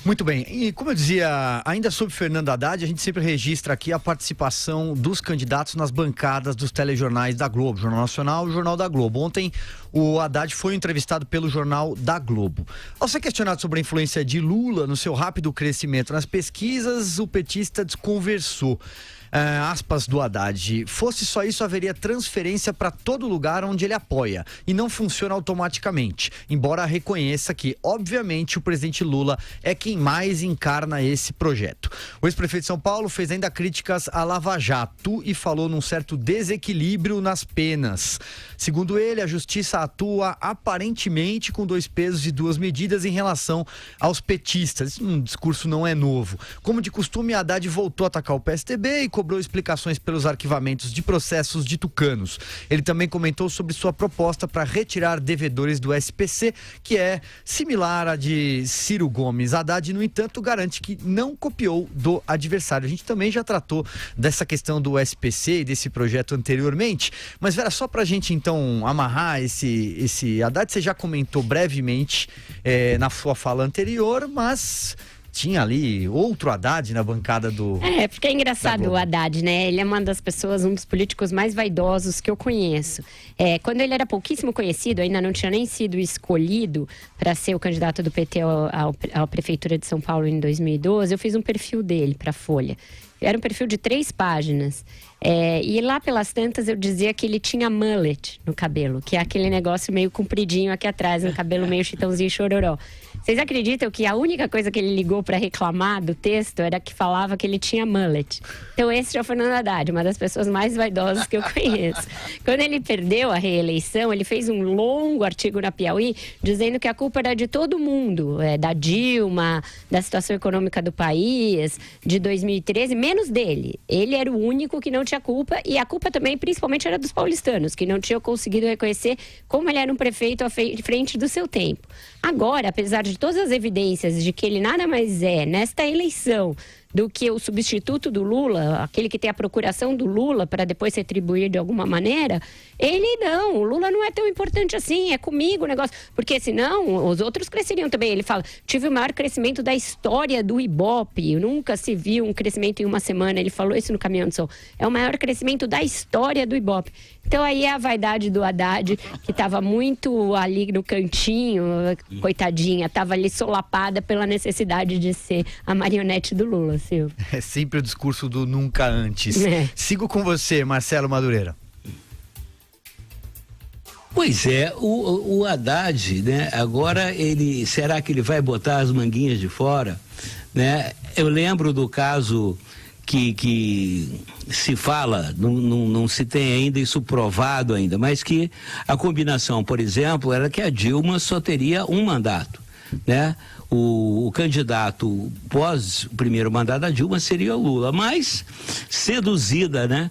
Muito bem, e como eu dizia, ainda sobre Fernando Haddad, a gente sempre registra aqui a participação dos candidatos nas bancadas dos telejornais da Globo, Jornal Nacional e Jornal da Globo. Ontem o Haddad foi entrevistado pelo Jornal da Globo. Ao ser questionado sobre a influência de Lula no seu rápido crescimento nas pesquisas, o petista desconversou. Aspas do Haddad: fosse só isso, haveria transferência para todo lugar onde ele apoia e não funciona automaticamente, embora reconheça que, obviamente, o presidente Lula é quem mais encarna esse projeto. O ex-prefeito de São Paulo fez ainda críticas à Lava Jato e falou num certo desequilíbrio nas penas. Segundo ele, a justiça atua aparentemente com 2 pesos e 2 medidas em relação aos petistas. Um discurso não é novo. Como de costume, Haddad voltou a atacar o PSDB e cobrou explicações pelos arquivamentos de processos de tucanos. Ele também comentou sobre sua proposta para retirar devedores do SPC, que é similar à de Ciro Gomes. Haddad, no entanto, garante que não copiou do adversário. A gente também já tratou dessa questão do SPC e desse projeto anteriormente, mas Vera, só para a gente então amarrar esse Haddad, você já comentou brevemente na sua fala anterior, mas tinha ali outro Haddad na bancada do... porque é engraçado o Haddad, né? Ele é uma das pessoas, um dos políticos mais vaidosos que eu conheço. Quando ele era pouquíssimo conhecido, ainda não tinha nem sido escolhido para ser o candidato do PT à Prefeitura de São Paulo em 2012, eu fiz um perfil dele para a Folha. Era um perfil de 3 páginas. E lá pelas tantas eu dizia que ele tinha mullet no cabelo, que é aquele negócio meio compridinho aqui atrás, um cabelo meio Chitãozinho Chororó. Vocês acreditam que a única coisa que ele ligou para reclamar do texto era que falava que ele tinha mullet? Então esse é o Fernando Haddad, uma das pessoas mais vaidosas que eu conheço. Quando ele perdeu a reeleição, ele fez um longo artigo na Piauí dizendo que a culpa era de todo mundo, da Dilma, da situação econômica do país, de 2013, menos dele. Ele era o único que não tinha culpa, e a culpa também principalmente era dos paulistanos, que não tinham conseguido reconhecer como ele era um prefeito à frente do seu tempo. Agora, apesar de todas as evidências de que ele nada mais é, nesta eleição, do que o substituto do Lula, aquele que tem a procuração do Lula para depois se atribuir de alguma maneira, ele não, o Lula não é tão importante assim, é comigo o negócio, porque senão os outros cresceriam também. Ele fala, tive o maior crescimento da história do Ibope, nunca se viu um crescimento em uma semana, ele falou isso no Caminhão de Som, é o maior crescimento da história do Ibope. Então aí é a vaidade do Haddad, que estava muito ali no cantinho, coitadinha, estava ali solapada pela necessidade de ser a marionete do Lula, Silvio. É sempre o discurso do nunca antes. Sigo com você, Marcelo Madureira. Pois é, o Haddad, né, agora será que ele vai botar as manguinhas de fora, né? Eu lembro do caso que se fala, não se tem ainda isso provado ainda, mas que a combinação, por exemplo, era que a Dilma só teria um mandato, né? O candidato pós o primeiro mandato da Dilma seria o Lula, mas seduzida, né?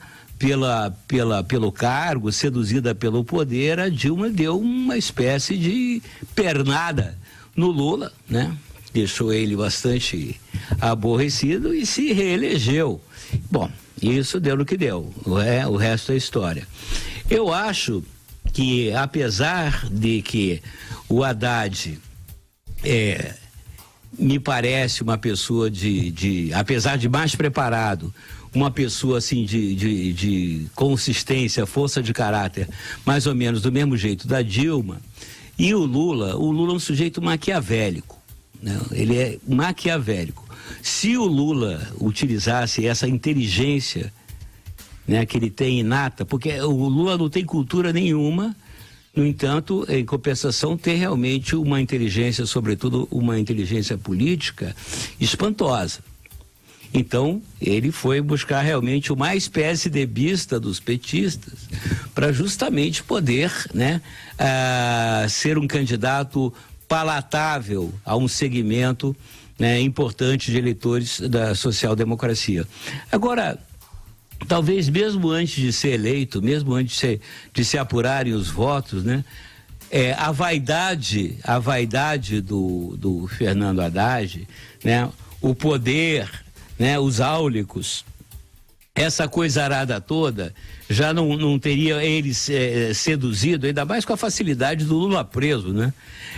Pelo cargo, seduzida pelo poder, a Dilma deu uma espécie de pernada no Lula, né? Deixou ele bastante aborrecido e se reelegeu. Bom, isso deu no que deu, o resto é história. Eu acho que, apesar de que o Haddad me parece uma pessoa apesar de mais preparado, uma pessoa assim de consistência, força de caráter, mais ou menos do mesmo jeito da Dilma, e o Lula é um sujeito maquiavélico, né? Ele é maquiavélico. Se o Lula utilizasse essa inteligência, né, que ele tem inata, porque o Lula não tem cultura nenhuma, no entanto, em compensação, tem realmente uma inteligência, sobretudo uma inteligência política espantosa. Então, ele foi buscar realmente uma espécie de bista dos petistas para justamente poder, né, ser um candidato palatável a um segmento, né, importante de eleitores da social-democracia. Agora, talvez mesmo antes de ser eleito, mesmo antes de se apurarem os votos, né, a vaidade do Fernando Haddad, né, o poder, né, os áulicos essa coisarada toda já não teria eles seduzido, ainda mais com a facilidade do Lula preso, né?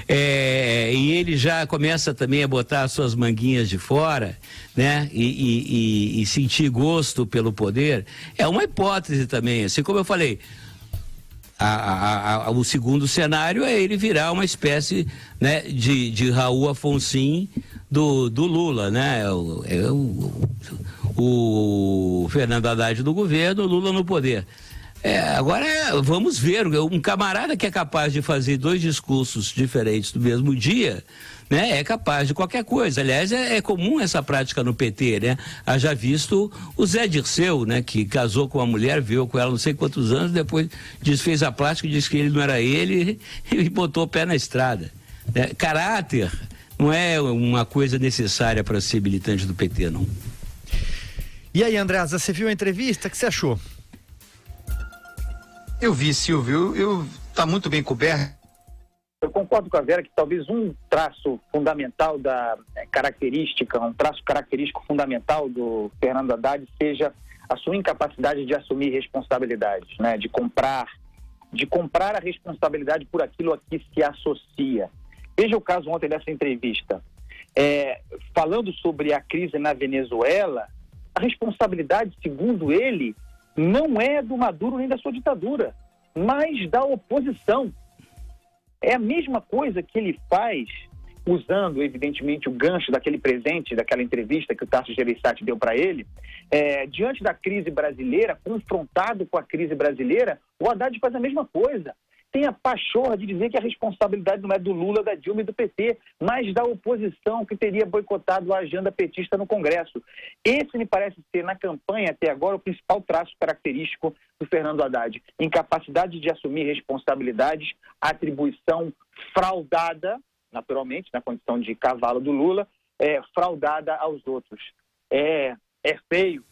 E ele já começa também a botar as suas manguinhas de fora, né? E sentir gosto pelo poder. É uma hipótese também, assim como eu falei. O segundo cenário é ele virar uma espécie, né, de Raul Afonso do Lula, né? O Fernando Haddad no governo, o Lula no poder. Agora vamos ver, um camarada que é capaz de fazer 2 discursos diferentes no mesmo dia, né, é capaz de qualquer coisa. Aliás, é comum essa prática no PT, né? Haja visto o Zé Dirceu, né, que casou com uma mulher, viveu com ela não sei quantos anos, depois fez a plástica, disse que ele não era ele e botou o pé na estrada. Caráter não é uma coisa necessária para ser militante do PT, não. E aí, Andreasa, você viu a entrevista? O que você achou? Eu vi, Silvio, tá muito bem coberto. Eu concordo com a Vera que talvez um traço fundamental um traço característico fundamental do Fernando Haddad seja a sua incapacidade de assumir responsabilidades, né? De comprar a responsabilidade por aquilo a que se associa. Veja o caso ontem dessa entrevista. Falando sobre a crise na Venezuela, a responsabilidade, segundo ele, não é do Maduro nem da sua ditadura, mas da oposição. É a mesma coisa que ele faz, usando, evidentemente, o gancho daquele presente, daquela entrevista que o Tasso Gereissati deu para ele, diante da crise brasileira, confrontado com a crise brasileira, o Haddad faz a mesma coisa. Tem a pachorra de dizer que a responsabilidade não é do Lula, da Dilma e do PT, mas da oposição que teria boicotado a agenda petista no Congresso. Esse me parece ser, na campanha até agora, o principal traço característico do Fernando Haddad. Incapacidade de assumir responsabilidades, atribuição fraudada, naturalmente, na condição de cavalo do Lula, fraudada aos outros. É feio